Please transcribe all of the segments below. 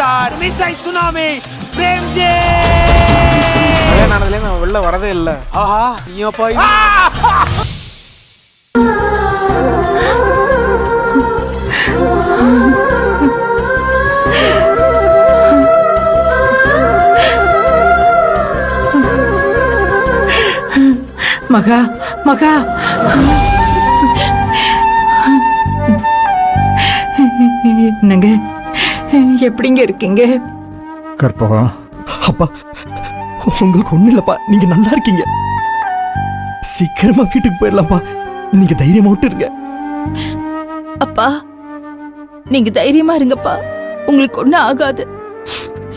Disaster missile tsunami Premji நானதுல நான் வெளில வரதே இல்ல. ஆஹா நீயோ போய் மகா மகா என்னங்க எப்படிங்க இருக்கீங்க? கற்பகம், அப்பா உங்களுக்கு ஒண்ணு இல்லப்பா, நீங்க நல்லா இருக்கீங்க. சீக்கிரமா வீட்டுக்கு போயிடலாம்ப்பா. நீங்க தைரியமா விட்டுருங்க. அப்பா நீங்க தைரியமா இருங்கப்பா, உங்களுக்கு ஒண்ணும் ஆகாது.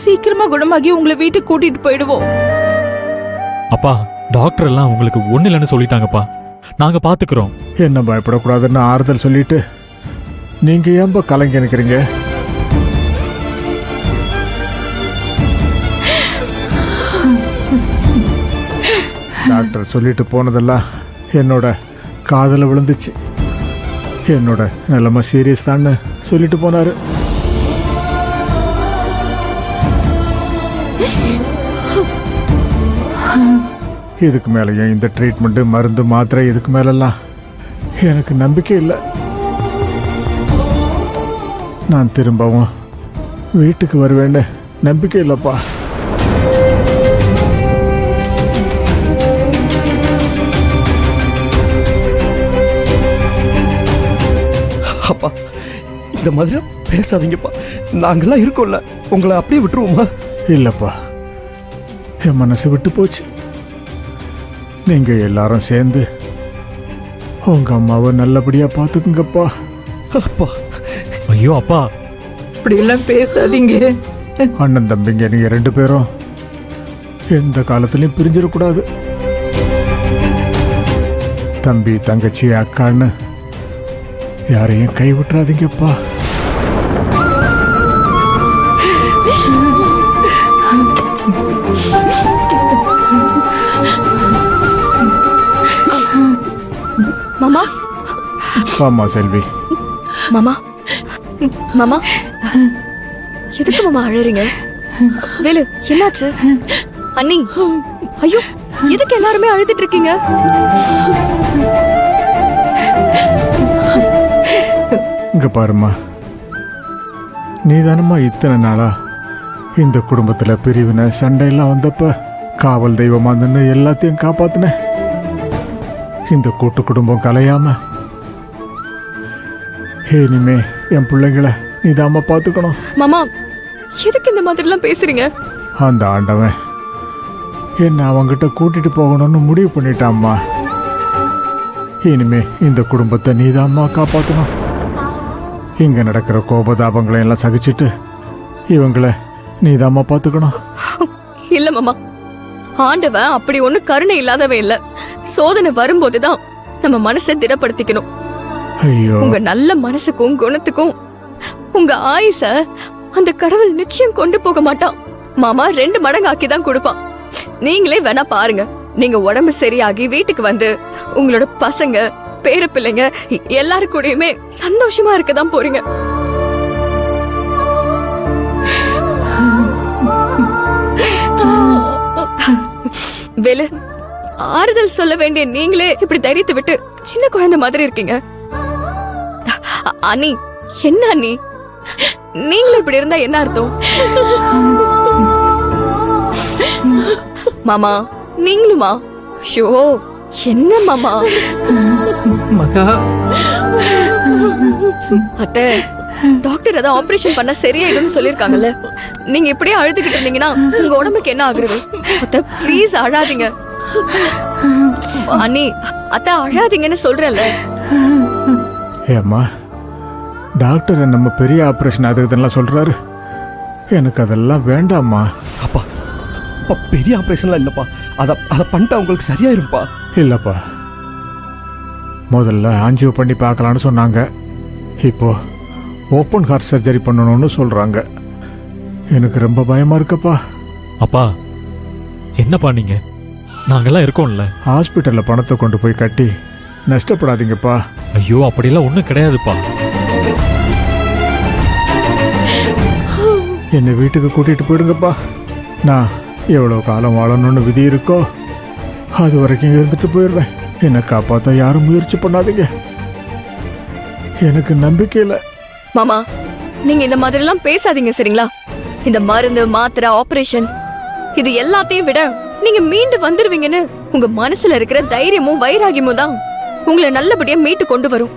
சீக்கிரமா குணமாகி உங்களை வீட்டுக்கு கூட்டிட்டு போயிடுவோம். அப்பா டாக்டர் எல்லாம் உங்களுக்கு ஒண்ணு இல்லைன்னு சொல்லிட்டாங்கப்பா, நாங்க பாத்துக்கிறோம். என்ன பயப்படக்கூடாதுன்னு ஆறுதல் சொல்லிட்டு நீங்க ஏன்பா கலங்கி நிக்கிறீங்க? டாக்டர் சொல்லிட்டு போனதெல்லாம் என்னோட காதல விழுந்துச்சு. என்னோட நிலைமை சீரியஸ் தான்னு சொல்லிட்டு போனாரு. இதுக்கு மேலேயும் இந்த ட்ரீட்மெண்ட் மருந்து மாத்திரை இதுக்கு மேலெல்லாம் எனக்கு நம்பிக்கை இல்லை. நான் திரும்பவும் வீட்டுக்கு வருவேன்னு நம்பிக்கை இல்லைப்பா. அப்பா இந்த மாதிரி பேசாதீங்கப்பா, நாங்கெல்லாம் இருக்கோம்ல, உங்களை அப்படியே விட்டுருவோமா? இல்லைப்பா, என் மனசு விட்டு போச்சு. நீங்க எல்லாரும் சேர்ந்து உங்க அம்மாவை நல்லபடியா பார்த்துக்குங்கப்பா. அப்பா ஐயோ அப்பா, இப்படி எல்லாம் பேசாதீங்க. அண்ணன் தம்பிங்க நீங்க 2 பேரும் எந்த காலத்திலையும் பிரிஞ்சிடக்கூடாது. தம்பி தங்கச்சி அக்கான்னு யாரையும் கை விட்டுறாதீங்கப்பா. மாமா ஆமா செல்வி. மாமா மாமா எதுக்கு மாமா அழறீங்க? வேலு என்னாச்சு? அண்ணி ஐயோ எதுக்கு எல்லாருமே அழுதுட்டு இருக்கீங்க? இங்க பாருமா, நீ தானம்மா இத்தனை நாளா இந்த குடும்பத்துல பிரிவினை சண்டையெல்லாம் வந்தப்ப காவல் தெய்வமா நின்று எல்லாத்தையும் காப்பாத்தின. இந்த கூட்டு குடும்பம் கலையாம இனிமே என் பிள்ளைங்களை நீ தாம்மா பார்த்துக்கணும். மாமா எதுக்கு இந்த மாதிரி எல்லாம் பேசுறீங்க? அந்த ஆண்டவன் என்ன அவங்கிட்ட கூட்டிட்டு போகணும்னு முடிவு பண்ணிட்டாம்மா. இனிமே இந்த குடும்பத்தை நீதாம்மா காப்பாற்றணும். இங்க நடக்கிற கோபதாபங்களை எல்லாம் சகிச்சுட்டு இவங்களை நீதாம்மா பார்த்துக்கணும். இல்ல மாமா, ஆண்டவன் அப்படி ஒண்ணு கருணை இல்லாதவன் இல்ல. சோதனை வரும்போதுதான் நம்ம மனசை திடப்படுத்திக்கணும். ஐயோ, உங்க நல்ல மனசுக்கும் குணத்துக்கும் உங்க ஆயுச அந்த கடவுள் நிச்சயம் கொண்டு போக மாட்டான் மாமா. 2 மடங்கு ஆக்கிதான் கொடுப்பான். நீங்களே வேணா பாருங்க. நீங்க உடம்பு சரியாகி வீட்டுக்கு வந்து உங்களோட பசங்க பேர பிள்ளைங்க எல்லாரு கூடயுமே சந்தோஷமா இருக்கதான் போறீங்க. வேலு, ஆறுதல் சொல்ல வேண்டிய நீங்களே இப்படி தைரியத்தை விட்டு சின்ன குழந்தை மாதிரி இருக்கீங்க. அண்ணி என்ன அண்ணி, நீங்களும் இப்படி இருந்தா என்ன அர்த்தம்? மாமா நீங்களுமா? ஷோ என்ன மாமா? மகா அத்தை, டாக்டர் அதான் ஆபரேஷன் பண்ண சரியாயிடும்னு சொல்லிருக்காங்கல்ல. நீங்க இப்படியே அழுதுகிட்டு இருந்தீங்கன்னா உங்க உடம்புக்கு என்ன ஆகுறது? அத்தை ப்ளீஸ் அழாதீங்க. அண்ணி அத்தை அழாதீங்கன்னு சொல்றேன்ல. ஏம்மா, டாக்டர் நம்ம பெரிய ஆப்ரேஷன் அது இதெல்லாம் சொல்றாரு. எனக்கு அதெல்லாம் வேண்டாம்மா. அப்பா அப்பா, பெரிய ஆபரேஷன்லாம் இல்லப்பா. அதை பண்ணிட்டா உங்களுக்கு சரியாயிருப்பா. இல்லப்பா, முதல்ல ஆஞ்சியோ பண்ணி பார்க்கலான்னு சொன்னாங்க. இப்போ ஓப்பன் ஹார்ட் சர்ஜரி பண்ணணும்னு சொல்றாங்க. எனக்கு ரொம்ப பயமா இருக்கப்பா. அப்பா என்னப்பா நீங்க, நாங்கெல்லாம் இருக்கோம்ல. ஹாஸ்பிட்டல்ல பணத்தை கொண்டு போய் கட்டி நஷ்டப்படாதீங்கப்பா. ஐயோ அப்படிலாம் ஒண்ணும் கிடையாதுப்பா. என்னை வீட்டுக்கு கூட்டிட்டு போயிடுங்கப்பா. நான் எவ்வளோ காலம் வாழணும்னு விதி இருக்கோ அது வரைக்கும் இருந்துட்டு போயிடுறேன். என்னை காப்பாற்ற யாரும் முயற்சி பண்ணாதீங்க. எனக்கு நம்பிக்கை இல்லை. மாமா நீங்க இந்த மாதிரி எல்லாம் பேசாதீங்க சரிங்களா? இந்த மருந்து மாத்திரை ஆபரேஷன் இது எல்லாத்தையும் விட நீங்க மீண்டு வந்துருவீங்கன்னு உங்க மனசுல இருக்கிற தைரியமும் வைராகியமும் தான் உங்களை நல்லபடியா மீட்டு கொண்டு வரும்.